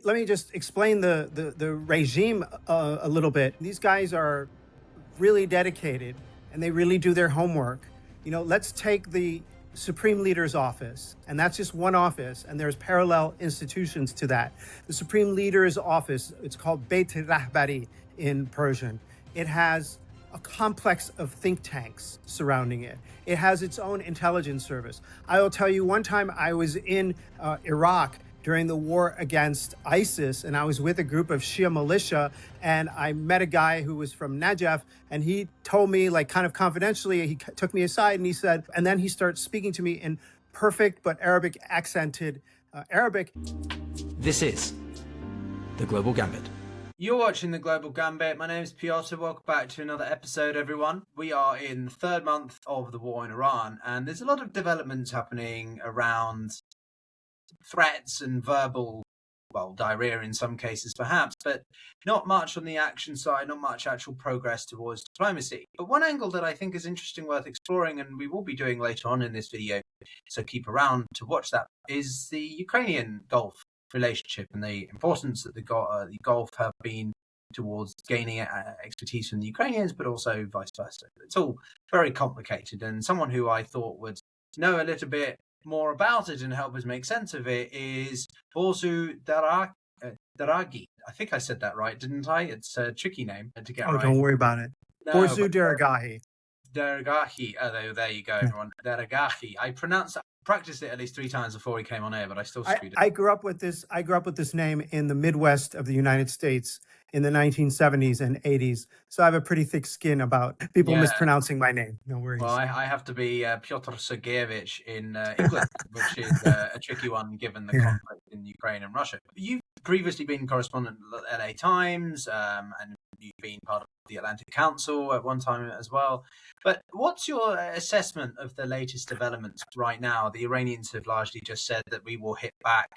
Let me just explain the regime a little bit. These guys are really dedicated and they really do their homework. Let's take the Supreme Leader's office, and that's just one office, and there's parallel institutions to that. The Supreme Leader's office, it's called Beit Rahbari in Persian. It has a complex of think tanks surrounding it. It has its own intelligence service. I will tell you, one time I was in Iraq during the war against ISIS, and I was with a group of Shia militia, and I met a guy who was from Najaf, and he told me, like, kind of confidentially, he took me aside and he said, and then he starts speaking to me in perfect but Arabic accented Arabic. This is The Global Gambit. You're watching The Global Gambit. My name is Pyotr. Welcome back to another episode, everyone. We are in the third month of the war in Iran, and there's a lot of developments happening around threats and verbal, diarrhea in some cases perhaps, but not much on the action side, not much actual progress towards diplomacy. But one angle that I think is interesting, worth exploring, and we will be doing later on in this video, so keep around to watch that, is the Ukrainian-Gulf relationship and the importance that the Gulf have been towards gaining expertise from the Ukrainians, but also vice versa. It's all very complicated, and someone who I thought would know a little bit more about it and help us make sense of it is Borzou Daragahi. I think I said that right, didn't I? It's a tricky name to get right. Oh, don't worry about it. No, Borzou Daragahi. Daragahi. Oh, there you go, everyone. Daragahi. I practiced it at least 3 times before he came on air, but I still screwed it. I grew up with this name in the Midwest of the United States in the 1970s and 80s. So I have a pretty thick skin about people mispronouncing my name. No worries. Well, I have to be Pyotr Sergeyevich in England, which is a tricky one given the conflict in Ukraine and Russia. You've previously been correspondent at LA Times, and you've been part of the Atlantic Council at one time as well. But what's your assessment of the latest developments right now? The Iranians have largely just said that we will hit back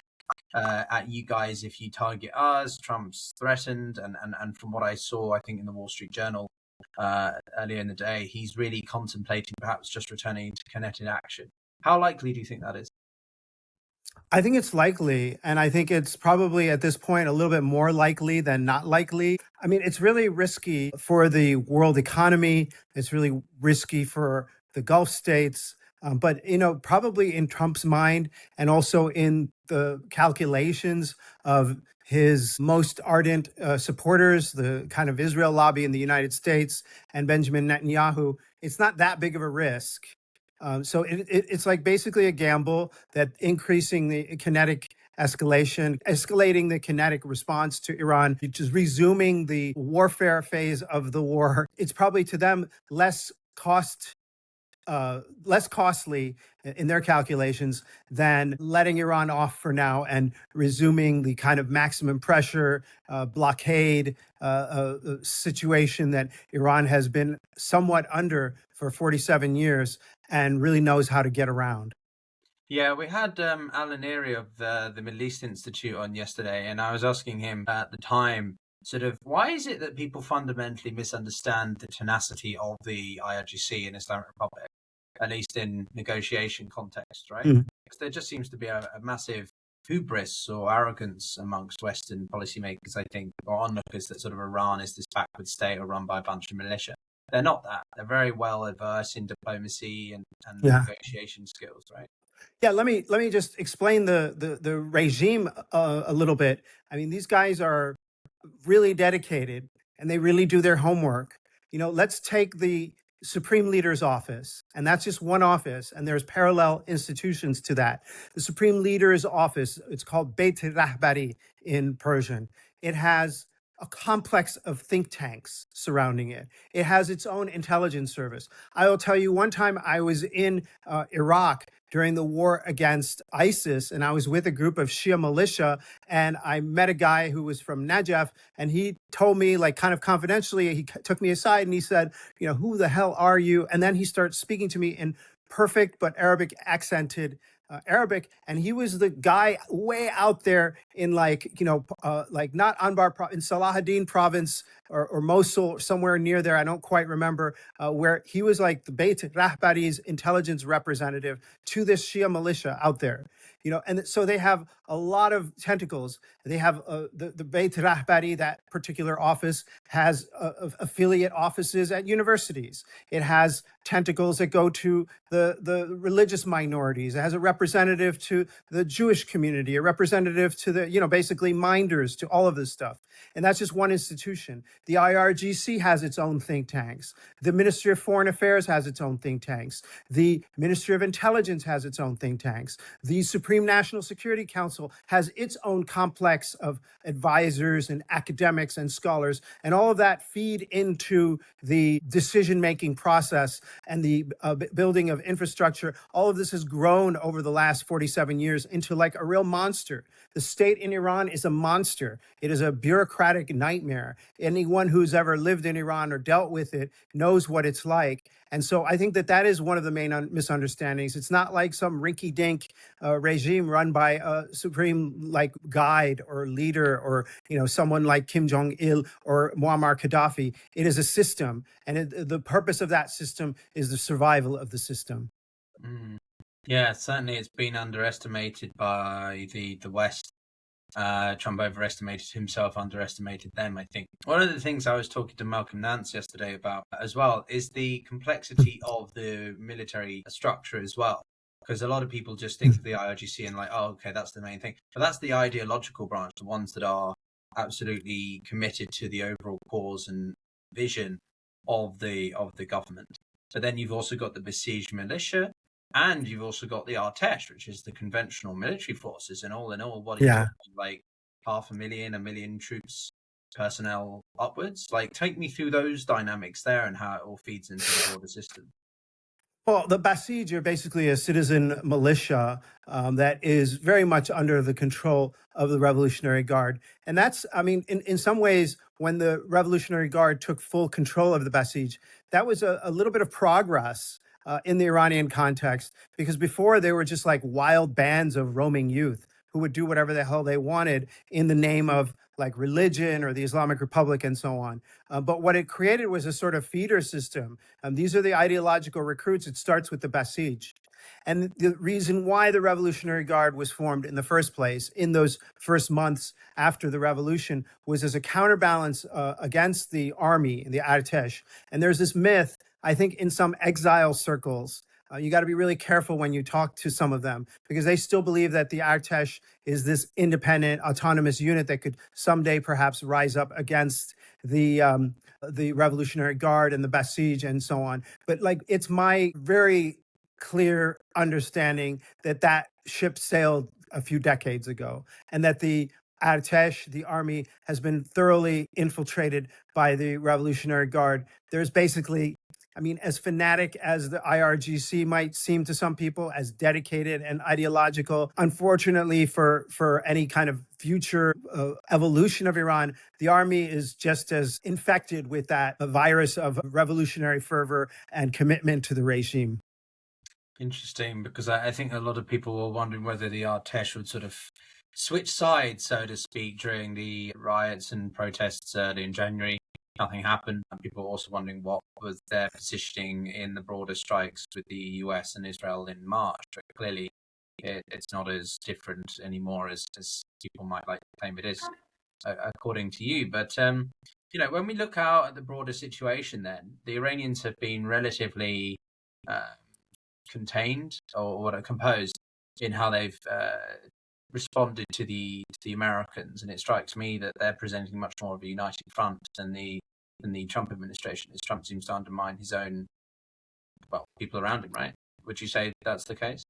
at you guys if you target us. Trump's threatened, and from what I saw, I think in the Wall Street Journal earlier in the day, he's really contemplating perhaps just returning to kinetic action. How likely do you think that is? I think it's likely, and I think it's probably at this point a little bit more likely than not likely. I mean, it's really risky for the world economy. It's really risky for the Gulf states. But, probably in Trump's mind and also in the calculations of his most ardent supporters, the kind of Israel lobby in the United States and Benjamin Netanyahu, it's not that big of a risk. So it's like basically a gamble that increasing the kinetic escalating the kinetic response to Iran, which is resuming the warfare phase of the war. It's probably to them less costly in their calculations than letting Iran off for now and resuming the kind of maximum pressure blockade situation that Iran has been somewhat under for 47 years and really knows how to get around. Yeah, we had Alan Neary of the Middle East Institute on yesterday, and I was asking him at the time, sort of, why is it that people fundamentally misunderstand the tenacity of the IRGC in Islamic Republic, at least in negotiation context, right? Mm-hmm. Because there just seems to be a massive hubris or arrogance amongst Western policymakers, I think, or onlookers, that sort of Iran is this backward state or run by a bunch of militia. They're not that. They're very well adversed in diplomacy and negotiation skills, right? Yeah, let me just explain the regime a little bit. I mean, these guys are really dedicated and they really do their homework. Let's take the Supreme Leader's office, and that's just one office, and there's parallel institutions to that. The Supreme Leader's office, it's called Beit Rahbari in Persian. It has a complex of think tanks surrounding it. It has its own intelligence service. I will tell you, one time I was in Iraq during the war against ISIS, and I was with a group of Shia militia, and I met a guy who was from Najaf, and he told me, like, kind of confidentially, he took me aside and he said, who the hell are you? And then he starts speaking to me in perfect but Arabic accented Arabic, and he was the guy way out there in like, like not Anbar, in Salahuddin province or Mosul, somewhere near there. I don't quite remember, where he was like the Beit Rahbari's intelligence representative to this Shia militia out there. And so they have a lot of tentacles. They have the Beit Rahbari, that particular office, has affiliate offices at universities. It has tentacles that go to the religious minorities. It has a representative to the Jewish community, a representative to the, basically minders, to all of this stuff. And that's just one institution. The IRGC has its own think tanks. The Ministry of Foreign Affairs has its own think tanks. The Ministry of Intelligence has its own think tanks. The Supreme National Security Council has its own complex of advisors and academics and scholars, and all of that feed into the decision-making process and the building of infrastructure. All of this has grown over the last 47 years into like a real monster. The state in Iran is a monster. It is a bureaucratic nightmare. Anyone who's ever lived in Iran or dealt with it knows what it's like. And so I think that is one of the main misunderstandings. It's not like some rinky-dink regime run by a supreme like guide or leader or someone like Kim Jong-il or Muammar Gaddafi. It is a system, and the purpose of that system is the survival of the system. Yeah, certainly it's been underestimated by the West. Trump overestimated himself, underestimated them, I think. One of the things I was talking to Malcolm Nance yesterday about as well is the complexity of the military structure as well. Because a lot of people just think of the IRGC and like, oh, okay, that's the main thing. But that's the ideological branch, the ones that are absolutely committed to the overall cause and vision of the government. But then you've also got the Basij militia, and you've also got the Artesh, which is the conventional military forces. And all in all, what are you talking, like 500,000, 1 million troops, personnel upwards? Like, take me through those dynamics there and how it all feeds into the broader system. Well, the Basij are basically a citizen militia that is very much under the control of the Revolutionary Guard. And that's, I mean, in some ways, when the Revolutionary Guard took full control of the Basij, that was a little bit of progress in the Iranian context, because before they were just like wild bands of roaming youth who would do whatever the hell they wanted in the name of like religion or the Islamic Republic and so on. But what it created was a sort of feeder system. These are the ideological recruits. It starts with the Basij. And the reason why the Revolutionary Guard was formed in the first place, in those first months after the revolution, was as a counterbalance against the army, the Artesh. And there's this myth, I think, in some exile circles. You got to be really careful when you talk to some of them, because they still believe that the Artesh is this independent, autonomous unit that could someday perhaps rise up against the Revolutionary Guard and the Basij and so on. But like, it's my very clear understanding that that ship sailed a few decades ago, and that the Artesh, the army, has been thoroughly infiltrated by the Revolutionary Guard. There's basically, I mean, as fanatic as the IRGC might seem to some people, as dedicated and ideological, unfortunately for any kind of future evolution of Iran, the army is just as infected with that virus of revolutionary fervor and commitment to the regime. Interesting, because I think a lot of people were wondering whether the Artesh would sort of switch sides, so to speak, during the riots and protests early in January. Nothing happened. And people were also wondering what was their positioning in the broader strikes with the US and Israel in March. But clearly, it's not as different anymore as people might like to claim it is, according to you. But, when we look out at the broader situation, then, the Iranians have been relatively contained or composed in how they've responded to the Americans, and it strikes me that they're presenting much more of a united front than the Trump administration, as Trump seems to undermine his own, people around him, right? Would you say that's the case?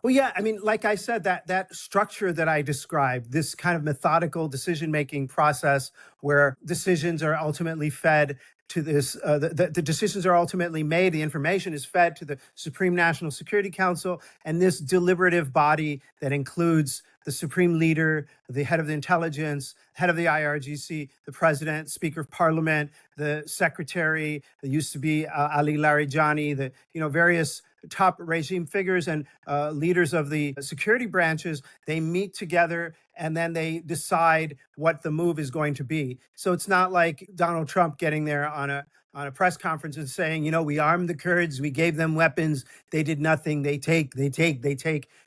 Well, yeah, I mean, like I said, that structure that I described, this kind of methodical decision-making process where decisions are ultimately fed to this, the decisions are ultimately made, the information is fed to the Supreme National Security Council, and this deliberative body that includes the supreme leader, the head of the intelligence, head of the IRGC, the president, speaker of parliament, the secretary, that used to be Ali Larijani, the various top regime figures and leaders of the security branches. They meet together and then they decide what the move is going to be. So it's not like Donald Trump getting there on a press conference and saying, we armed the Kurds, we gave them weapons, they did nothing, they take.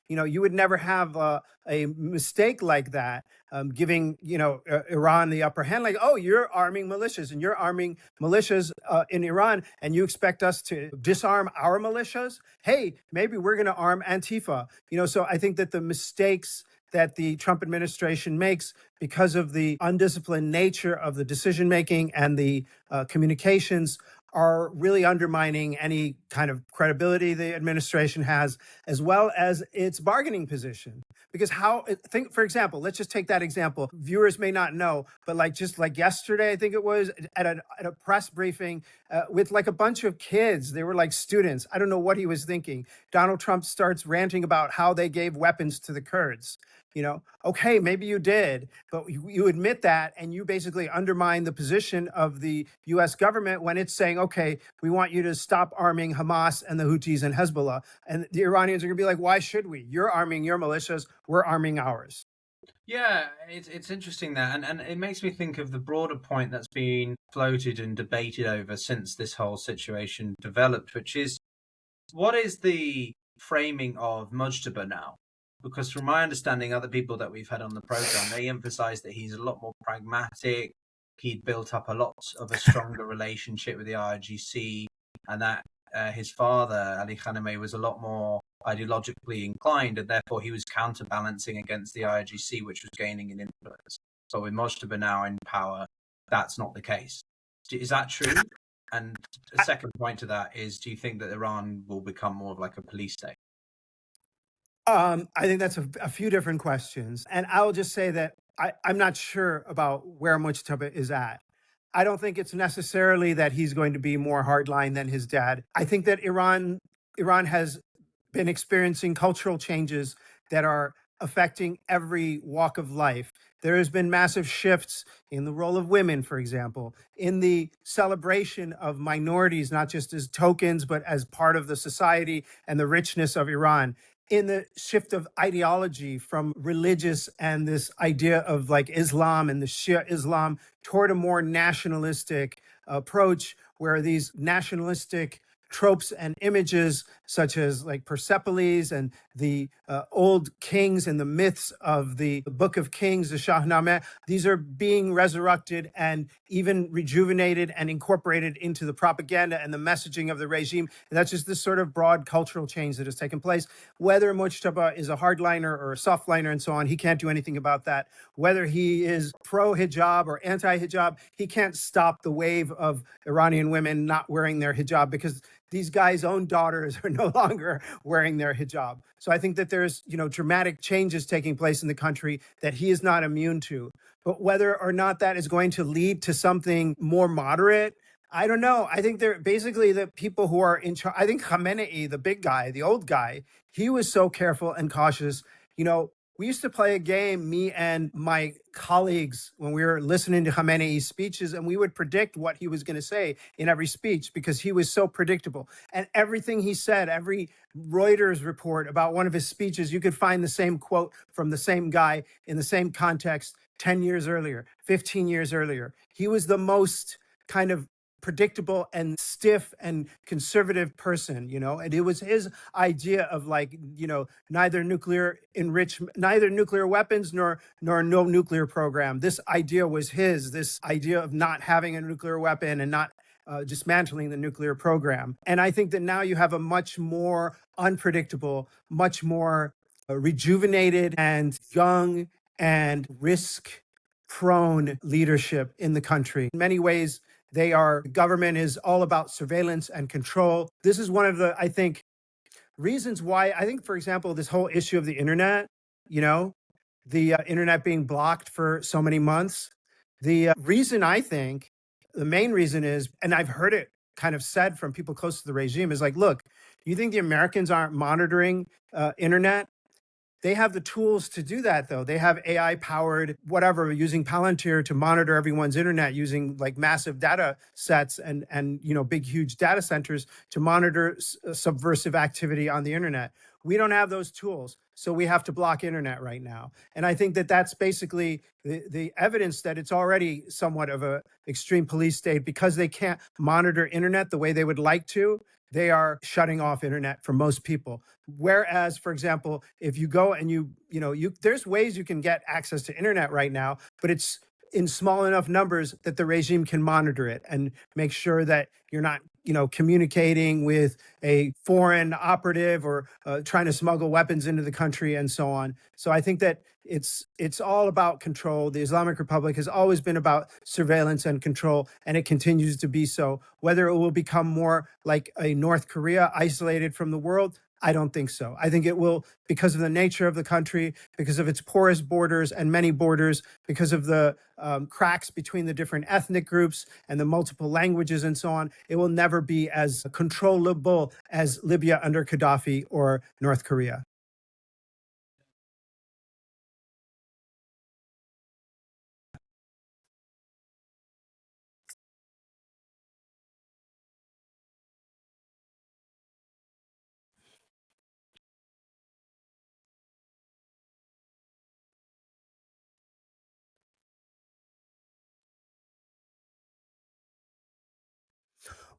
You would never have a mistake like that, giving Iran the upper hand. Like, oh, you're arming militias and you're arming militias in Iran, and you expect us to disarm our militias? Hey, maybe we're going to arm Antifa. So I think that the mistakes that the Trump administration makes because of the undisciplined nature of the decision making and the communications are really undermining any kind of credibility the administration has, as well as its bargaining position. Because for example, let's just take that example. Viewers may not know, but just like yesterday, I think it was at a press briefing with like a bunch of kids. They were like students. I don't know what he was thinking. Donald Trump starts ranting about how they gave weapons to the Kurds. Okay, maybe you did, but you admit that, and you basically undermine the position of the U.S. government when it's saying, okay, we want you to stop arming Hamas and the Houthis and Hezbollah. And the Iranians are going to be like, why should we? You're arming your militias, we're arming ours. Yeah, it's interesting that, and it makes me think of the broader point that's been floated and debated over since this whole situation developed, which is, what is the framing of Mujtaba now? Because from my understanding, other people that we've had on the program, they emphasize that he's a lot more pragmatic. He'd built up a lot of a stronger relationship with the IRGC, and that his father, Ali Khamenei, was a lot more ideologically inclined, and therefore he was counterbalancing against the IRGC, which was gaining in influence. So with Mujtaba now in power, that's not the case. Is that true? And a second point to that is, do you think that Iran will become more of like a police state? I think that's a few different questions. And I'll just say that I'm not sure about where Mujtaba is at. I don't think it's necessarily that he's going to be more hardline than his dad. I think that Iran has been experiencing cultural changes that are affecting every walk of life. There has been massive shifts in the role of women, for example, in the celebration of minorities, not just as tokens, but as part of the society and the richness of Iran, in the shift of ideology from religious and this idea of like Islam and the Shia Islam toward a more nationalistic approach, where these nationalistic tropes and images such as like Persepolis and the old kings and the myths of the Book of Kings, the Shahnameh, these are being resurrected and even rejuvenated and incorporated into the propaganda and the messaging of the regime. And that's just this sort of broad cultural change that has taken place. Whether Mujtaba is a hardliner or a softliner and so on, he can't do anything about that. Whether he is pro-hijab or anti-hijab, he can't stop the wave of Iranian women not wearing their hijab, because these guys' own daughters are no longer wearing their hijab. So I think that there's, dramatic changes taking place in the country that he is not immune to. But whether or not that is going to lead to something more moderate, I don't know. I think they're basically the people who are in charge. I think Khamenei, the big guy, the old guy, he was so careful and cautious. We used to play a game, me and my colleagues, when we were listening to Khamenei's speeches, and we would predict what he was going to say in every speech because he was so predictable. And everything he said, every Reuters report about one of his speeches, you could find the same quote from the same guy in the same context 10 years earlier, 15 years earlier. He was the most kind of predictable and stiff and conservative person, and it was his idea of like, neither nuclear weapons nor no nuclear program. This idea was his, this idea of not having a nuclear weapon and not dismantling the nuclear program. And I think that now you have a much more unpredictable, much more rejuvenated and young and risk-prone leadership in the country. In many ways, the government is all about surveillance and control. This is one of the, I think, reasons why, I think, for example, this whole issue of the internet, the internet being blocked for so many months. The reason, I think, the main reason is, and I've heard it kind of said from people close to the regime, is like, look, you think the Americans aren't monitoring internet? They have the tools to do that, though. They have AI powered whatever, using Palantir to monitor everyone's internet, using like massive data sets and big huge data centers to monitor subversive activity on the internet. We don't have those tools, so we have to block internet right now. And I think that that's basically the evidence that it's already somewhat of a extreme police state, because they can't monitor internet the way they would like to. They are shutting off internet for most people. Whereas, for example, if you go and there's ways you can get access to internet right now, but it's in small enough numbers that the regime can monitor it and make sure that you're not, communicating with a foreign operative or trying to smuggle weapons into the country and so on. So I think that it's all about control. The Islamic Republic has always been about surveillance and control, and it continues to be so. Whether it will become more like a North Korea, isolated from the world, I don't think so. I think it will, because of the nature of the country, because of its porous borders and many borders, because of the cracks between the different ethnic groups and the multiple languages and so on, it will never be as controllable as Libya under Gaddafi or North Korea.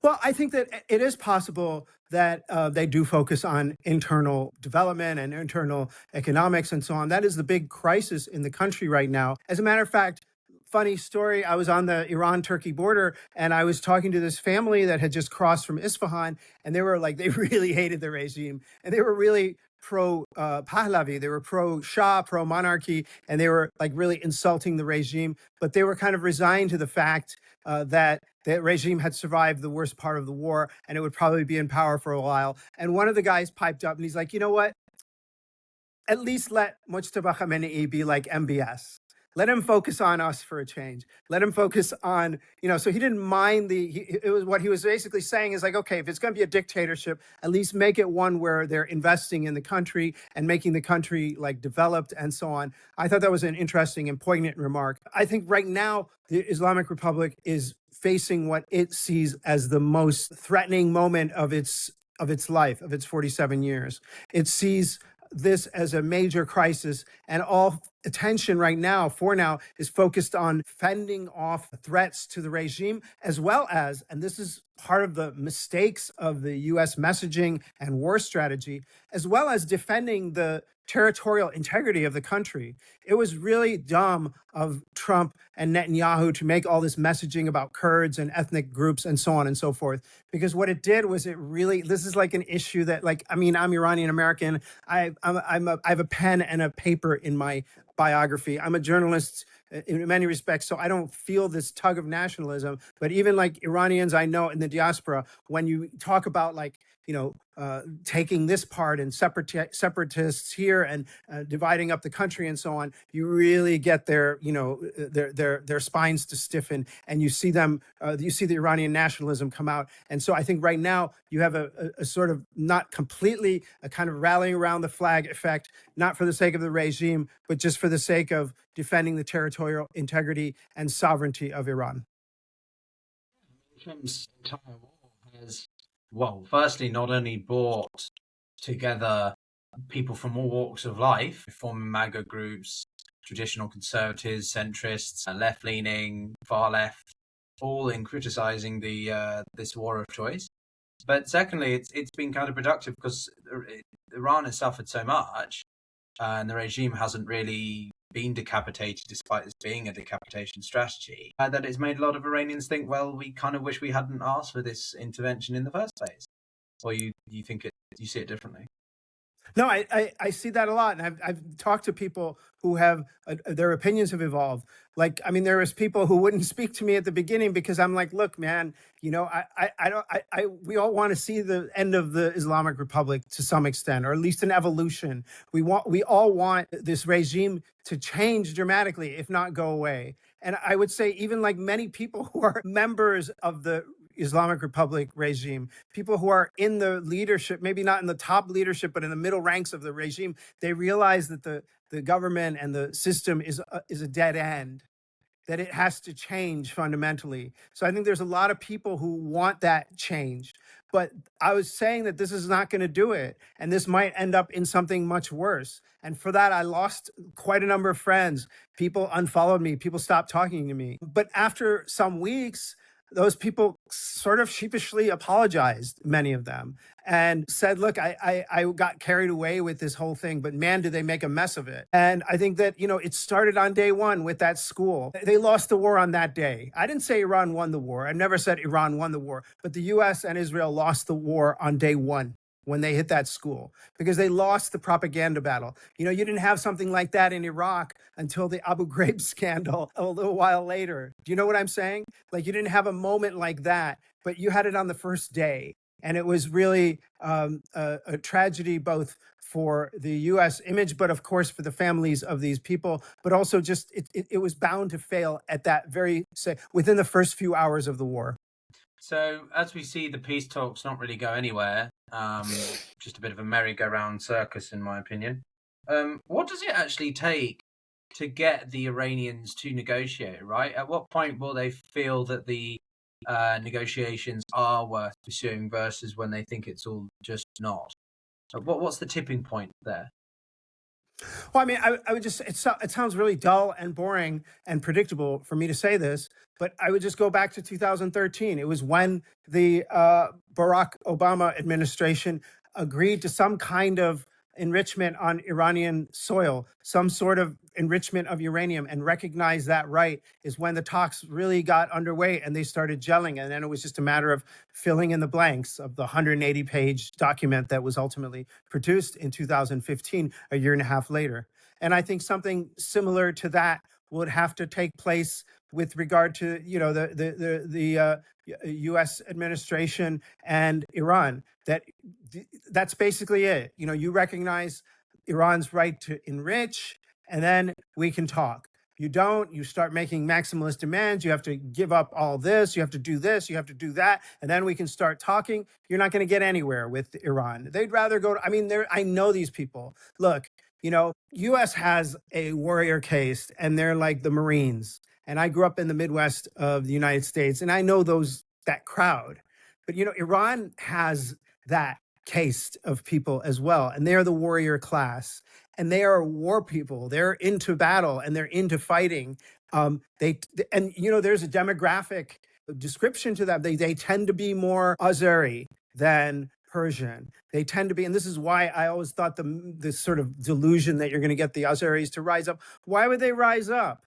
Well, I think that it is possible that they do focus on internal development and internal economics and so on. That is the big crisis in the country right now. As a matter of fact, funny story, I was on the Iran-Turkey border and I was talking to this family that had just crossed from Isfahan, and they were like, they really hated the regime, and they were really pro Pahlavi, they were pro Shah, pro monarchy, and they were like really insulting the regime, but they were kind of resigned to the fact that the regime had survived the worst part of the war and it would probably be in power for a while. And one of the guys piped up and he's like, you know what? At least let Mujtaba Khamenei be like MBS. Let him focus on us for a change. Let him focus on, so he didn't mind it was what he was basically saying is like, okay, if it's going to be a dictatorship, at least make it one where they're investing in the country and making the country like developed and so on. I thought that was an interesting and poignant remark. I think right now, the Islamic Republic is facing what it sees as the most threatening moment of its life, of its 47 years. It sees this as a major crisis, and all attention right now, for now, is focused on fending off threats to the regime, as well as, and this is part of the mistakes of the US messaging and war strategy, as well as defending the territorial integrity of the country. It was really dumb of Trump and Netanyahu to make all this messaging about Kurds and ethnic groups and so on and so forth, because what it did was this is like an issue that, like, I mean, I'm Iranian American. I have a pen and a paper in my biography. I'm a journalist in many respects, so I don't feel this tug of nationalism. But even like Iranians I know in the diaspora, when you talk about like, taking this part and separatists here and dividing up the country and so on, you really get their spines to stiffen, and you see them, you see the Iranian nationalism come out. And so I think right now you have a sort of, not completely, a kind of rallying around the flag effect, not for the sake of the regime, but just for the sake of defending the territorial integrity and sovereignty of Iran. Trump's entire war has, well, firstly, not only brought together people from all walks of life, forming MAGA groups, traditional conservatives, centrists, left-leaning, far left, all in criticizing this war of choice. But secondly, it's been counterproductive because Iran has suffered so much, and the regime hasn't really been decapitated, despite this being a decapitation strategy, that it's made a lot of Iranians think, well, we kind of wish we hadn't asked for this intervention in the first place. Or you see it differently? No, I see that a lot, and I've talked to people who have their opinions have evolved. Like, I mean, there was people who wouldn't speak to me at the beginning because I'm like, look, man, we all want to see the end of the Islamic Republic to some extent, or at least an evolution. We all want this regime to change dramatically, if not go away. And I would say even like many people who are members of the Islamic Republic regime, people who are in the leadership, maybe not in the top leadership, but in the middle ranks of the regime, they realize that the government and the system is a dead end, that it has to change fundamentally. So I think there's a lot of people who want that change. But I was saying that this is not going to do it. And this might end up in something much worse. And for that, I lost quite a number of friends. People unfollowed me. People stopped talking to me. But after some weeks, those people sort of sheepishly apologized, many of them, and said, look, I got carried away with this whole thing, but man, did they make a mess of it. And I think that, it started on day one with that school. They lost the war on that day. I didn't say Iran won the war. I never said Iran won the war, but the US and Israel lost the war on day one when they hit that school, because they lost the propaganda battle. You didn't have something like that in Iraq until the Abu Ghraib scandal a little while later. Do you know what I'm saying? Like, you didn't have a moment like that, but you had it on the first day. And it was really a tragedy, both for the U.S. image, but of course for the families of these people, but also just it was bound to fail at that within the first few hours of the war. So as we see, the peace talks not really go anywhere. Just a bit of a merry-go-round circus, in my opinion. What does it actually take to get the Iranians to negotiate, right? At what point will they feel that the negotiations are worth pursuing versus when they think it's all just not? What's the tipping point there? Well, I mean, I would just, it sounds really dull and boring and predictable for me to say this, but I would just go back to 2013. It was when the Barack Obama administration agreed to some kind of enrichment on Iranian soil, some sort of enrichment of uranium, and recognized that right, is when the talks really got underway and they started gelling. And then it was just a matter of filling in the blanks of the 180-page document that was ultimately produced in 2015, a year and a half later. And I think something similar to that would have to take place with regard to, the U.S. administration and Iran. That's basically it. You recognize Iran's right to enrich, and then we can talk. You don't, you start making maximalist demands. You have to give up all this. You have to do this. You have to do that. And then we can start talking. You're not going to get anywhere with Iran. They'd rather go to, I know these people. Look, U.S. has a warrior caste, and they're like the Marines. And I grew up in the Midwest of the United States, and I know that crowd. But, Iran has that caste of people as well. And they are the warrior class, and they are war people. They're into battle and they're into fighting. There's a demographic description to that. They tend to be more Azeri than Persian. They tend to be, and this is why I always thought this sort of delusion that you're going to get the Azeris to rise up. Why would they rise up?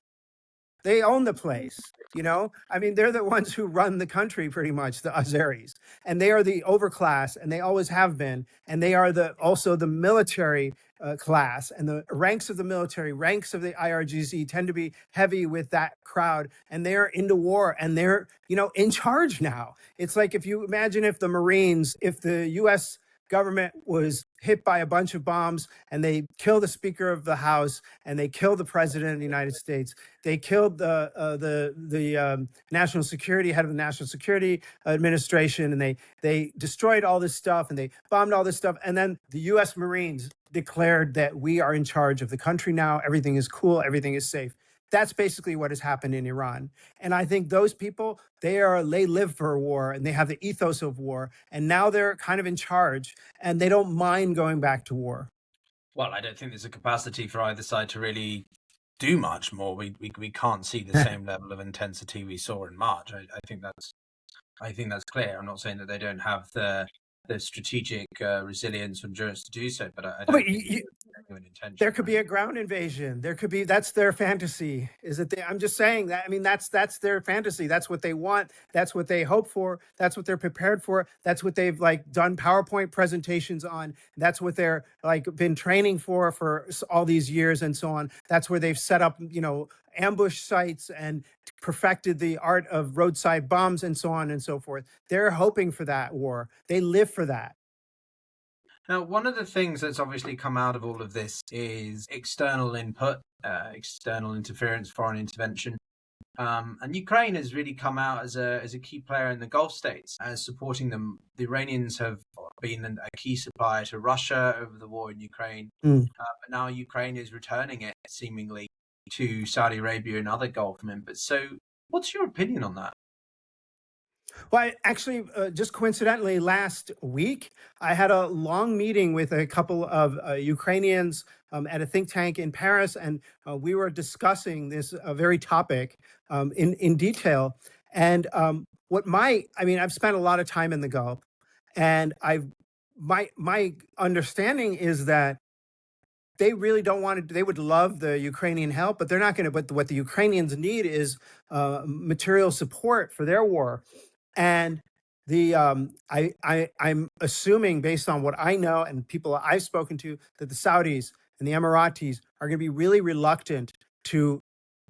They own the place, they're the ones who run the country pretty much, the Azeris. And they are the overclass, and they always have been. And they are also the military class, and the ranks of the military, ranks of the IRGC tend to be heavy with that crowd. And they're into war, and they're, in charge now. It's like, if you imagine if the U.S. government was hit by a bunch of bombs and they killed the Speaker of the House and they killed the President of the United States. They killed the national security head of the National Security Administration, and they destroyed all this stuff and they bombed all this stuff. And then the U.S. Marines declared that we are in charge of the country now. Everything is cool. Everything is safe. That's basically what has happened in Iran. And I think those people, they live for war, and they have the ethos of war. And now they're kind of in charge, and they don't mind going back to war. Well, I don't think there's a capacity for either side to really do much more. We can't see the same level of intensity we saw in March. I think that's clear. I'm not saying that they don't have the strategic resilience and endurance to do so, but I don't think genuine intention. There could be a ground invasion. There could be, that's their fantasy. I'm just saying that, that's their fantasy. That's what they want. That's what they hope for. That's what they're prepared for. That's what they've done PowerPoint presentations on. That's what they're been training for all these years and so on. That's where they've set up, ambush sites and perfected the art of roadside bombs and so on and so forth. They're hoping for that war. They live for that. Now, one of the things that's obviously come out of all of this is external input, external interference, foreign intervention. And Ukraine has really come out as a key player in the Gulf states as supporting them. The Iranians have been a key supplier to Russia over the war in Ukraine, but now Ukraine is returning it seemingly to Saudi Arabia and other Gulf members. So, what's your opinion on that? Well, actually, just coincidentally, last week, I had a long meeting with a couple of Ukrainians at a think tank in Paris, and we were discussing this very topic in detail. And I've spent a lot of time in the Gulf, and my understanding is that they really don't want to. They would love the Ukrainian help, but they're not going to. But what the Ukrainians need is material support for their war. And I'm assuming, based on what I know and people I've spoken to, that the Saudis and the Emiratis are going to be really reluctant to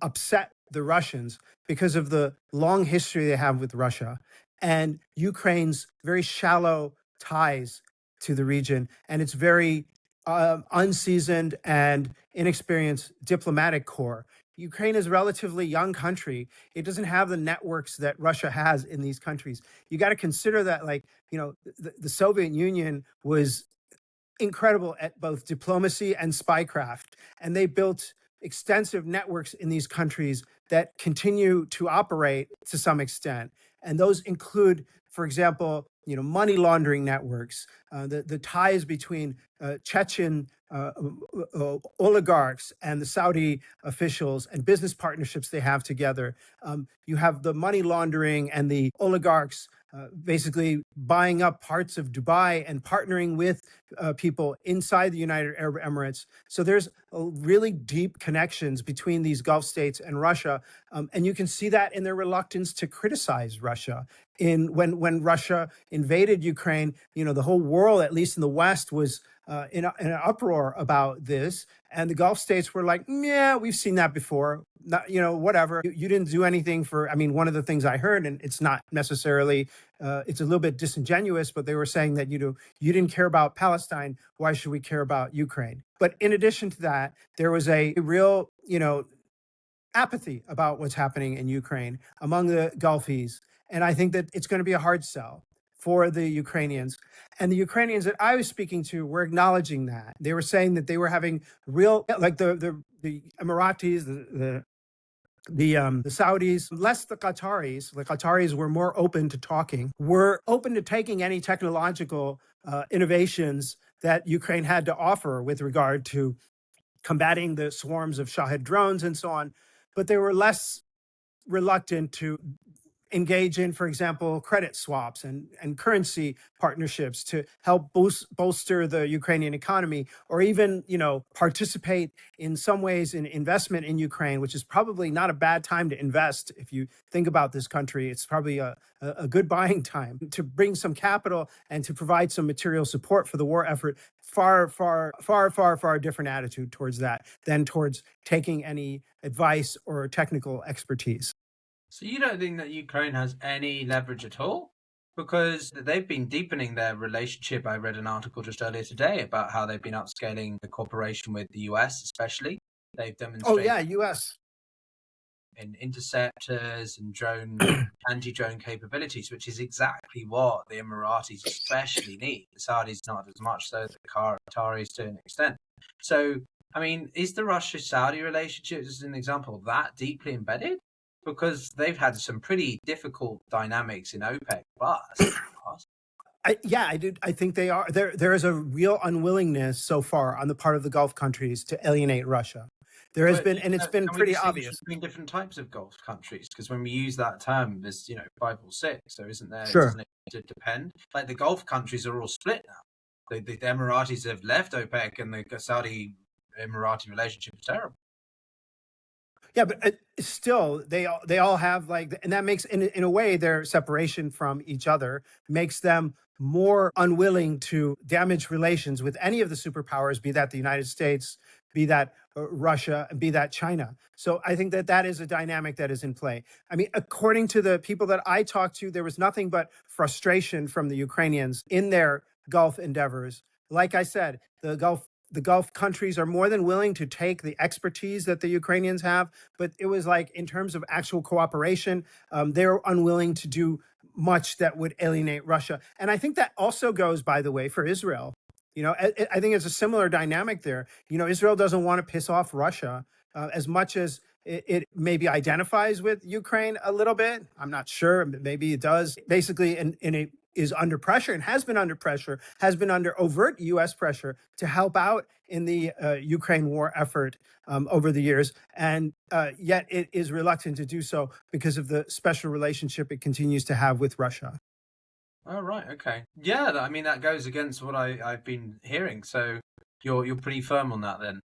upset the Russians because of the long history they have with Russia and Ukraine's very shallow ties to the region and its very unseasoned and inexperienced diplomatic corps. Ukraine is a relatively young country. It doesn't have the networks that Russia has in these countries. You got to consider that, the Soviet Union was incredible at both diplomacy and spycraft, and they built extensive networks in these countries that continue to operate to some extent. And those include, for example, money laundering networks, the ties between Chechen oligarchs and the Saudi officials and business partnerships they have together. You have the money laundering and the oligarchs basically buying up parts of Dubai and partnering with people inside the United Arab Emirates. So there's really deep connections between these Gulf states and Russia. And you can see that in their reluctance to criticize Russia. When Russia invaded Ukraine, the whole world, at least in the West, was in an uproar about this. And the Gulf states were like, yeah, we've seen that before. Not, whatever. You didn't do anything one of the things I heard, and it's not necessarily, it's a little bit disingenuous, but they were saying that, you didn't care about Palestine. Why should we care about Ukraine? But in addition to that, there was a real, apathy about what's happening in Ukraine among the Gulfies. And I think that it's going to be a hard sell for the Ukrainians. And the Ukrainians that I was speaking to were acknowledging that. They were saying that they were having real, like the Emiratis, the Saudis, less the Qataris. The Qataris were more open to talking, were open to taking any technological innovations that Ukraine had to offer with regard to combating the swarms of Shahed drones and so on. But they were less reluctant to engage in, for example, credit swaps and currency partnerships to help bolster the Ukrainian economy, or even, participate in some ways in investment in Ukraine, which is probably not a bad time to invest. If you think about this country, it's probably a good buying time to bring some capital and to provide some material support for the war effort. Far different attitude towards that than towards taking any advice or technical expertise. So you don't think that Ukraine has any leverage at all? Because they've been deepening their relationship. I read an article just earlier today about how they've been upscaling the cooperation with the US, especially. They've demonstrated US. in interceptors and anti-drone capabilities, which is exactly what the Emiratis especially need. The Saudis not as much so, the Qataris to an extent. So, is the Russia-Saudi relationship, as an example, that deeply embedded? Because they've had some pretty difficult dynamics in OPEC Plus. I do. I think they are. There is a real unwillingness so far on the part of the Gulf countries to alienate Russia. There has been, and it's been pretty obvious between different types of Gulf countries. Because when we use that term, there's 5 or 6. So isn't there? Sure. Doesn't it depend? Like the Gulf countries are all split now. The Emiratis have left OPEC, and the Saudi Emirati relationship is terrible. Yeah, but still, they all have and that makes, in a way, their separation from each other makes them more unwilling to damage relations with any of the superpowers, be that the United States, be that Russia, and be that China. So I think that is a dynamic that is in play. According to the people that I talked to, there was nothing but frustration from the Ukrainians in their Gulf endeavors. Like I said, the Gulf the Gulf countries are more than willing to take the expertise that the Ukrainians have, but it was like in terms of actual cooperation, they're unwilling to do much that would alienate Russia. And I think that also goes, by the way, for Israel. I think it's a similar dynamic there. Israel doesn't want to piss off Russia as much as it maybe identifies with Ukraine a little bit. I'm not sure. Maybe it does. Basically, is under pressure and has been under pressure, has been under overt U.S. pressure to help out in the Ukraine war effort over the years. And yet it is reluctant to do so because of the special relationship it continues to have with Russia. Oh, right. Okay. Yeah, I mean, that goes against what I've been hearing. So you're pretty firm on that then.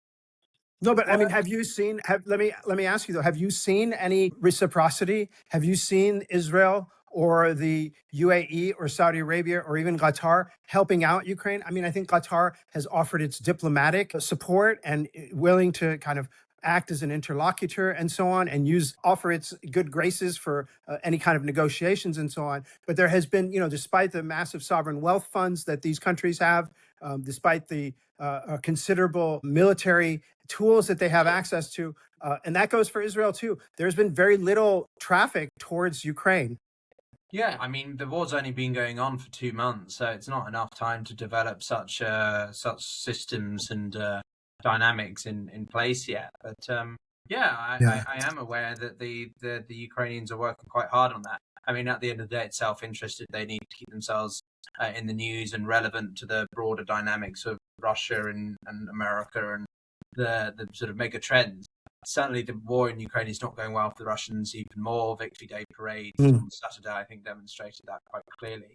No, but I mean, have you seen? Let me ask you though. Have you seen any reciprocity? Have you seen Israel or the UAE or Saudi Arabia or even Qatar helping out Ukraine? I mean, I think Qatar has offered its diplomatic support and willing to kind of act as an interlocutor and so on, and offer its good graces for any kind of negotiations and so on. But there has been, despite the massive sovereign wealth funds that these countries have, despite the considerable military tools that they have access to, and that goes for Israel too, there's been very little traffic towards Ukraine. Yeah, I mean, the war's only been going on for 2 months, so it's not enough time to develop such systems and dynamics in place yet. But I am aware that the Ukrainians are working quite hard on that. I mean, at the end of the day, it's self-interested. They need to keep themselves in the news and relevant to the broader dynamics of Russia and America and the sort of mega trends. Certainly, the war in Ukraine is not going well for the Russians. Even more Victory Day parades on Saturday, I think, demonstrated that quite clearly.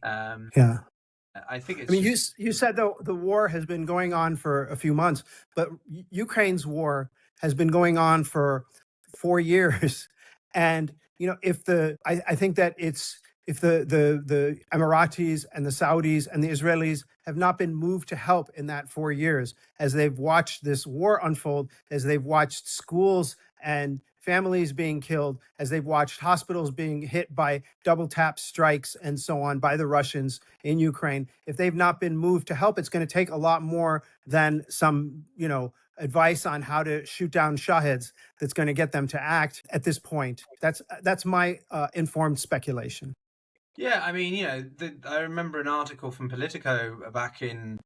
I think it's. I mean, you said the war has been going on for a few months, but Ukraine's war has been going on for 4 years, and I think that if the Emiratis and the Saudis and the Israelis have not been moved to help in that 4 years, as they've watched this war unfold, as they've watched schools and families being killed, as they've watched hospitals being hit by double tap strikes and so on by the Russians in Ukraine, if they've not been moved to help, it's going to take a lot more than some, advice on how to shoot down Shaheeds that's going to get them to act at this point. That's my informed speculation. Yeah, I mean, I remember an article from Politico back in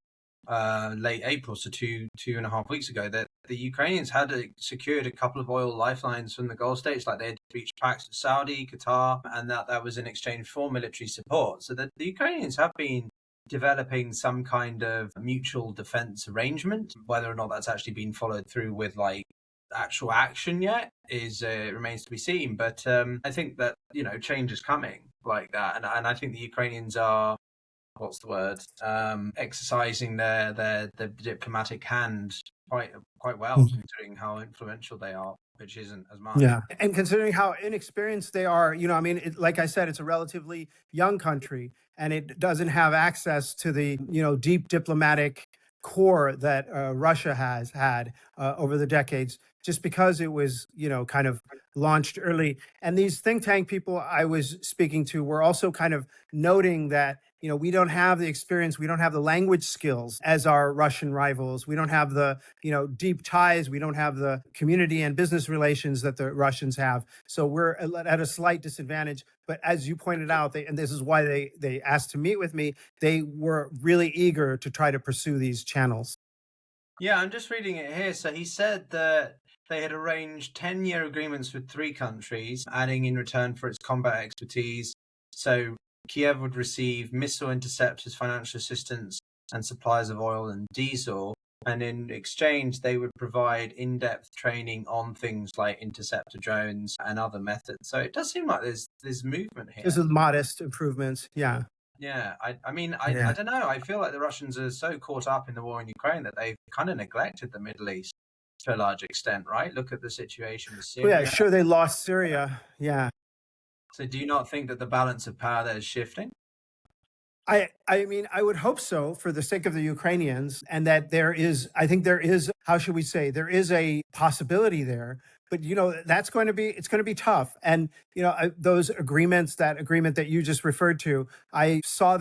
late April, so two and a half weeks ago, that the Ukrainians had secured a couple of oil lifelines from the Gulf states, like they had reached pacts with Saudi, Qatar, and that was in exchange for military support. So that the Ukrainians have been developing some kind of mutual defense arrangement. Whether or not that's actually been followed through with like actual action yet remains to be seen. But I think that change is coming like that, and I think the Ukrainians are, what's the word, exercising their diplomatic hand quite well, considering how influential they are, which isn't as much. Yeah, and considering how inexperienced they are, I mean, like I said, it's a relatively young country, and it doesn't have access to the deep diplomatic core that Russia has had over the decades, just because it was kind of launched early. And these think tank people I was speaking to were also kind of noting that we don't have the experience, we don't have the language skills as our Russian rivals, we don't have the deep ties, we don't have the community and business relations that the Russians have. So we're at a slight disadvantage. But as you pointed out, and this is why they asked to meet with me, they were really eager to try to pursue these channels. Yeah, I'm just reading it here. So he said that they had arranged 10-year agreements with 3 countries, adding in return for its combat expertise. So Kiev would receive missile interceptors, financial assistance, and supplies of oil and diesel. And in exchange, they would provide in-depth training on things like interceptor drones and other methods. So it does seem like there's movement here. This is modest improvements. Yeah. Yeah, I don't know. I feel like the Russians are so caught up in the war in Ukraine that they've kind of neglected the Middle East to a large extent, right? Look at the situation with Syria. Yeah, sure, they lost Syria. Yeah. So do you not think that the balance of power there is shifting? I mean, I would hope so for the sake of the Ukrainians, and that I think there is, how should we say, there is a possibility there. But that's going to be it's going to be tough. And those agreements, that agreement that you just referred to, I saw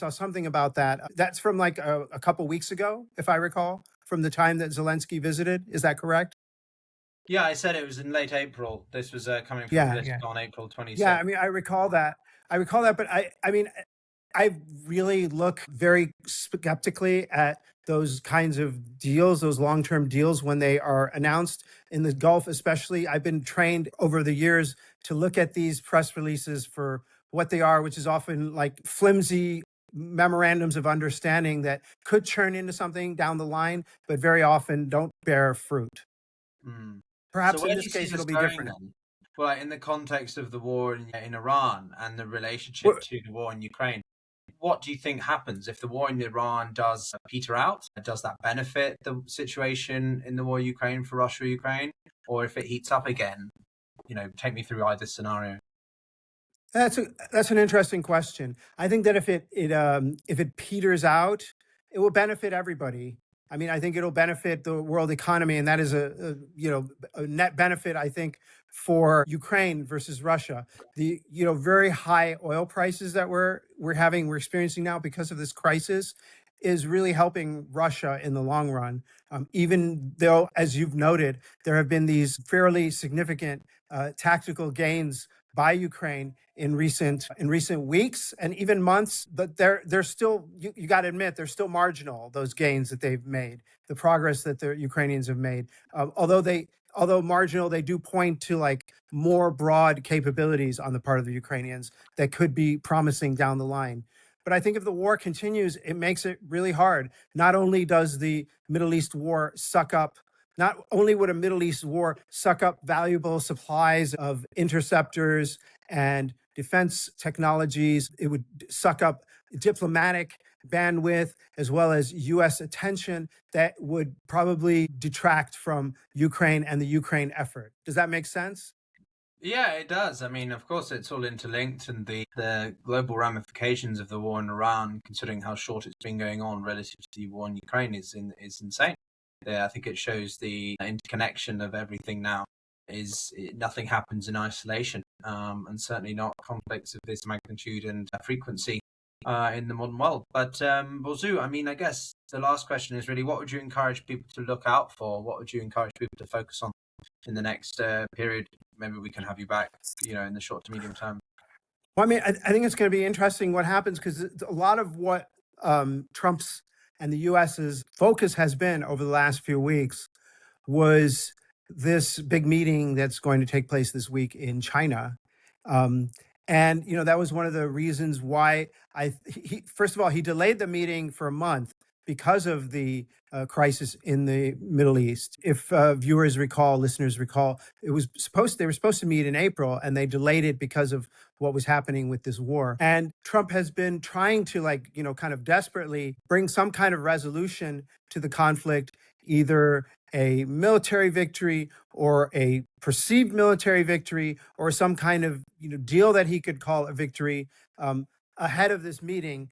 something about that. That's from like a couple weeks ago, if I recall, from the time that Zelensky visited. Is that correct? Yeah, I said it was in late April. This was coming from Yeah, Political yeah. on April 26th. Yeah, I mean, I recall that. But I mean, I really look very skeptically at those kinds of deals, those long-term deals when they are announced in the Gulf, especially. I've been trained over the years to look at these press releases for what they are, which is often like flimsy memorandums of understanding that could turn into something down the line, but very often don't bear fruit. Mm. So Perhaps where in do this you see case, this it'll be going different. then? Well, in the context of the war in Iran and the relationship Well, to the war in Ukraine, what do you think happens if the war in Iran does peter out? Does that benefit the situation in the war in Ukraine for Russia or Ukraine? Or if it heats up again, take me through either scenario. That's an interesting question. I think that if it peters out, it will benefit everybody. I mean, I think it'll benefit the world economy, and that is a net benefit. I think for Ukraine versus Russia, the very high oil prices that we're experiencing now because of this crisis is really helping Russia in the long run. Even though, as you've noted, there have been these fairly significant tactical gains by Ukraine in recent weeks and even months, but they're still, you got to admit, they're still marginal, those gains that they've made, the progress that the Ukrainians have made. Although marginal, they do point to like more broad capabilities on the part of the Ukrainians that could be promising down the line. But I think if the war continues, it makes it really hard. Not only does the Middle East war not only would a Middle East war suck up valuable supplies of interceptors and defense technologies, it would suck up diplomatic bandwidth as well as U.S. attention that would probably detract from Ukraine and the Ukraine effort. Does that make sense? Yeah, it does. I mean, of course, it's all interlinked, and the global ramifications of the war in Iran, considering how short it's been going on relative to the war in Ukraine, is insane. Yeah, I think it shows the interconnection of everything now. Nothing happens in isolation, and certainly not conflicts of this magnitude and frequency in the modern world. But Borzou, I mean, I guess the last question is really, what would you encourage people to look out for? What would you encourage people to focus on in the next period? Maybe we can have you back, in the short to medium term. Well, I mean, I think it's going to be interesting what happens because a lot of what Trump's and the U.S.'s focus has been over the last few weeks was this big meeting that's going to take place this week in China. Um, and, that was one of the reasons why first of all, he delayed the meeting for a month because of the crisis in the Middle East. If listeners recall, they were supposed to meet in April, and they delayed it because of what was happening with this war. And Trump has been trying to kind of desperately bring some kind of resolution to the conflict, either a military victory or a perceived military victory or some kind of deal that he could call a victory ahead of this meeting.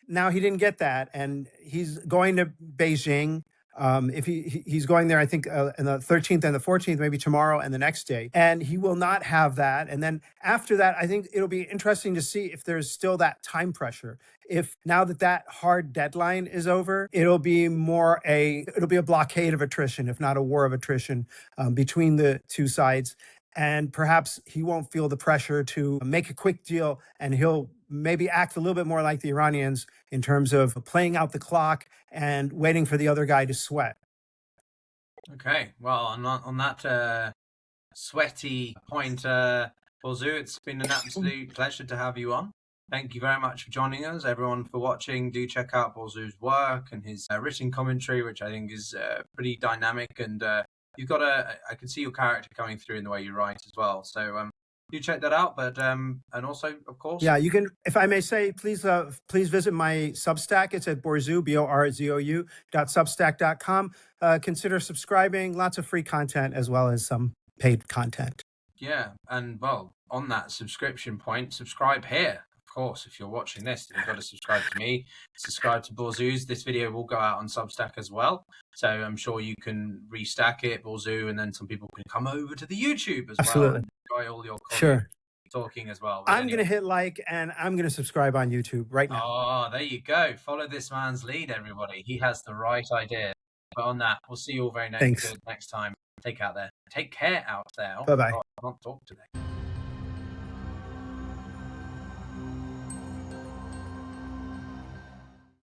Now he didn't get that, and he's going to Beijing. If he's going there, I think on the 13th and the 14th, maybe tomorrow and the next day, and he will not have that. And then after that, I think it'll be interesting to see if there's still that time pressure. If now that hard deadline is over, it'll be a blockade of attrition, if not a war of attrition, between the two sides. And perhaps he won't feel the pressure to make a quick deal, and he'll maybe act a little bit more like the Iranians in terms of playing out the clock and waiting for the other guy to sweat. Okay, well, on that sweaty point, Borzou, it's been an absolute pleasure to have you on. Thank you very much for joining us, everyone, for watching. Do check out Borzou's work and his written commentary, which I think is pretty dynamic, and you've got I can see your character coming through in the way you write as well. So do check that out. But and also, of course, yeah, you can. If I may say, please visit my Substack. It's at Borzou Borzou.substack.com. Consider subscribing. Lots of free content as well as some paid content. Yeah, and well, on that subscription point, subscribe here. Of course, if you're watching this, you've got to subscribe to me, subscribe to Borzou's. This video will go out on Substack as well. So I'm sure you can restack it, Borzou, and then some people can come over to the YouTube as well and enjoy all your colleagues talking as well. I'm going to hit like and I'm going to subscribe on YouTube right now. Oh, there you go. Follow this man's lead, everybody. He has the right idea. But on that, we'll see you all very next time. Take care out there. Bye-bye. I can't talk today.